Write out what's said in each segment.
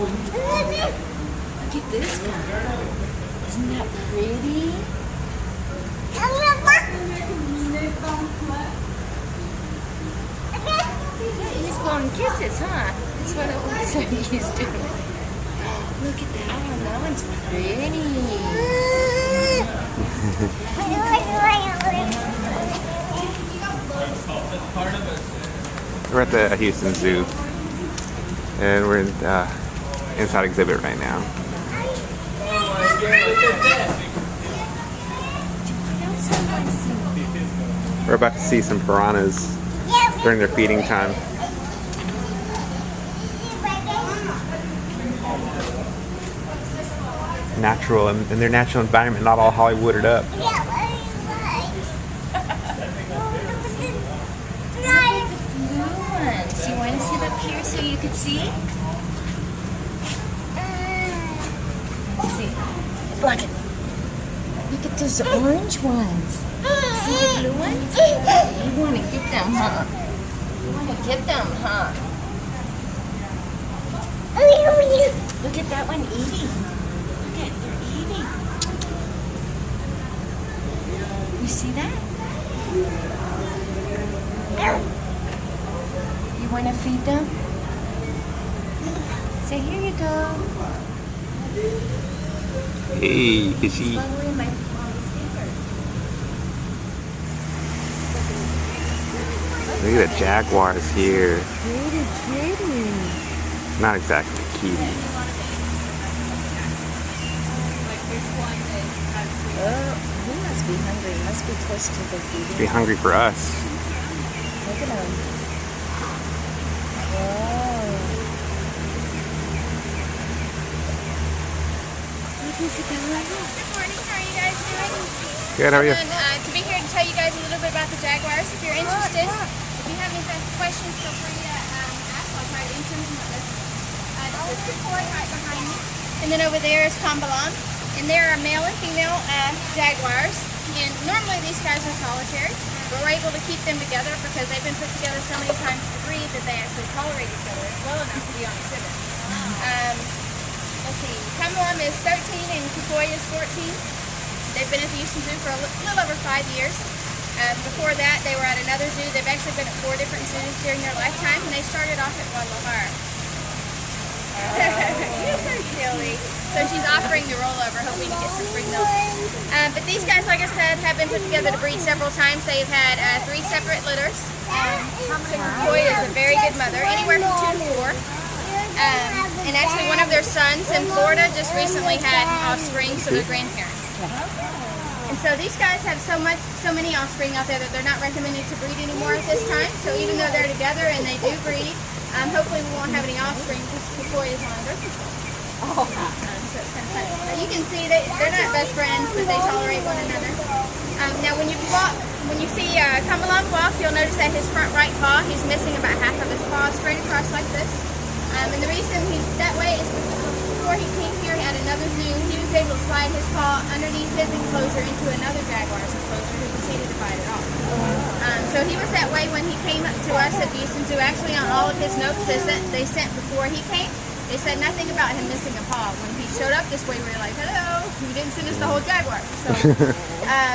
Look at this guy. Isn't that pretty? He's blowing kisses, huh? That's what it looks like he's doing. Look at that one. That one's pretty. We're at the Houston Zoo, and we're in inside exhibit right now. We're about to see some piranhas during their feeding time. Natural, in their natural environment, not all Hollywooded up. Do you want to sit up here so you can see? See, look at those orange ones. See the blue ones? You want to get them, huh? You want to get them, huh? Look at that one eating. Look at, they're eating. You see that? You want to feed them? Say, here you go. Hey, fishy. Look at the jaguars here. Pretty. Not exactly cute. Oh, he must be hungry. He must be close to the feeding. Be hungry for us. Look at him. Whoa. Look, he's a Good morning. How are you guys doing? Good, how are you? To be here to tell you guys a little bit about the Jaguars. If you're interested, if you have any questions, feel free to ask. I'll try to answer them. This is Ford right behind me. And then over there is Kambalan. And there are male and female Jaguars. And normally these guys are solitary, but we're able to keep them together because they've been put together so many times to breed that they actually tolerate each other well enough to be on exhibit. Let's see, Kambalan is 13 and Kukoy is 14. They've been at the Houston Zoo for a little over 5 years. Before that, they were at another zoo. They've actually been at 4 different zoos during their lifetime, and they started off at Guadalajara. You're so silly. So she's offering the rollover, hoping to get some free milk. But these guys, like I said, have been put together to breed several times. They've had 3 separate litters. So Kukoy is a very good mother, anywhere from 2 to 4. And actually, one of their sons in Florida just recently had offspring, so they're grandparents. And so these guys have so many offspring out there that they're not recommended to breed anymore at this time. So even though they're together and they do breed, hopefully we won't have any offspring because Kukoy is on birth control. So it's kind of funny. But you can see they're not best friends, but they tolerate one another. Now when you see Kambalan walk, you'll notice that his front right paw, he's missing about half of his paw straight across like this. And the reason he's that way is because before he came here at another zoo, he was able to slide his paw underneath his enclosure into another jaguar's enclosure who proceeded to bite it off. So he was that way when he came up to us at the Houston Zoo. Actually, on all of his notes they sent before he came, they said nothing about him missing a paw. When he showed up this way, we were like, hello, you didn't send us the whole jaguar. So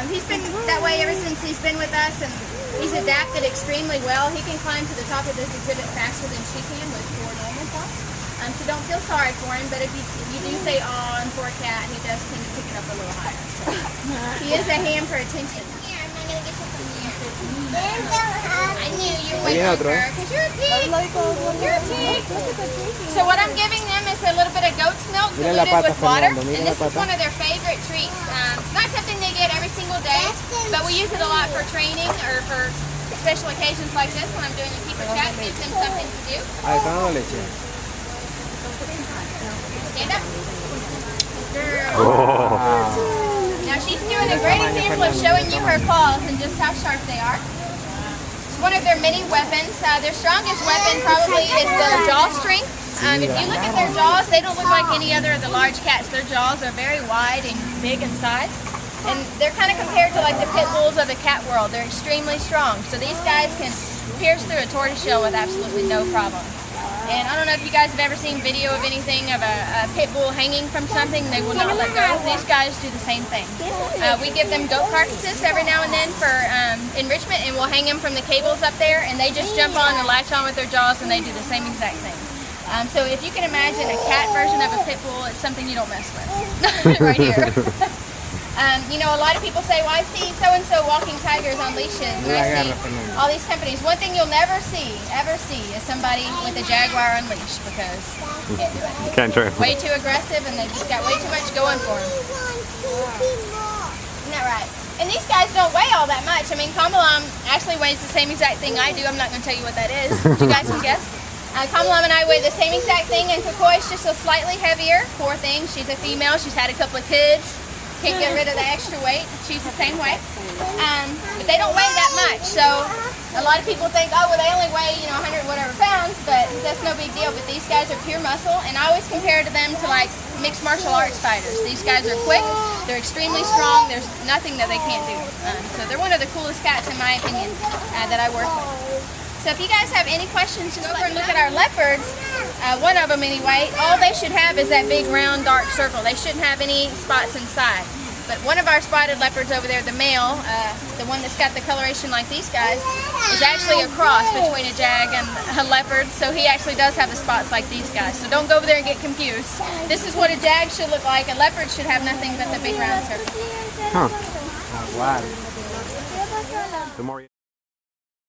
he's been that way ever since he's been with us, and he's adapted extremely well. He can climb to the top of this exhibit faster than she can with 4 normal paws. So don't feel sorry for him, but if you do say aw and poor cat, he does tend to pick it up a little higher. So he is a ham for attention. Here, I'm not going to get you from here. I knew you went over, because you're a pig. You're a pig. So what I'm giving them is a little bit of goat's milk diluted with water, and this is one of their favorite treats. It's not something they get every single day, but we use it a lot for training or for special occasions like this when I'm doing a keeper chat. It gives them something to do. Stand up. Girl. Now she's doing a great example of showing you her claws and just how sharp they are. It's one of their many weapons. Their strongest weapon probably is their jaw strength. If you look at their jaws, they don't look like any other of the large cats. Their jaws are very wide and big in size. And they're kind of compared to like the pit bulls of the cat world. They're extremely strong. So these guys can pierce through a tortoiseshell with absolutely no problem. And I don't know if you guys have ever seen video of anything of a pit bull hanging from something. They will not let go. These guys do the same thing. We give them goat carcasses every now and then for enrichment, and we'll hang them from the cables up there, and they just jump on and latch on with their jaws, and they do the same exact thing. So if you can imagine a cat version of a pit bull, it's something you don't mess with. Right here. You know, a lot of people say, well, I see so-and-so walking tigers on leashes, and I see all these companies. One thing you'll never see, ever see, is somebody with a jaguar on leash, because you can't do it. You can't try. Way too aggressive, and they've just got way too much going for them. Isn't that right? And these guys don't weigh all that much. I mean, Kamalam actually weighs the same exact thing I do. I'm not going to tell you what that is, but you guys can guess. Kamalam and I weigh the same exact thing, and Kokoi's just so slightly heavier. Poor thing, she's a female. She's had a couple of kids. Can't get rid of the extra weight. She's the same way. But they don't weigh that much. So a lot of people think, oh, well, they only weigh, 100 whatever pounds, but that's no big deal. But these guys are pure muscle, and I always compare them to like mixed martial arts fighters. These guys are quick. They're extremely strong. There's nothing that they can't do. So they're one of the coolest cats, in my opinion, that I work with. So if you guys have any questions, just over and look at our leopards. One of them anyway, all they should have is that big round dark circle. They shouldn't have any spots inside. But one of our spotted leopards over there, the male, the one that's got the coloration like these guys, is actually a cross between a jag and a leopard. So he actually does have the spots like these guys. So don't go over there and get confused. This is what a jag should look like. A leopard should have nothing but the big round circle. Huh. Wow. The more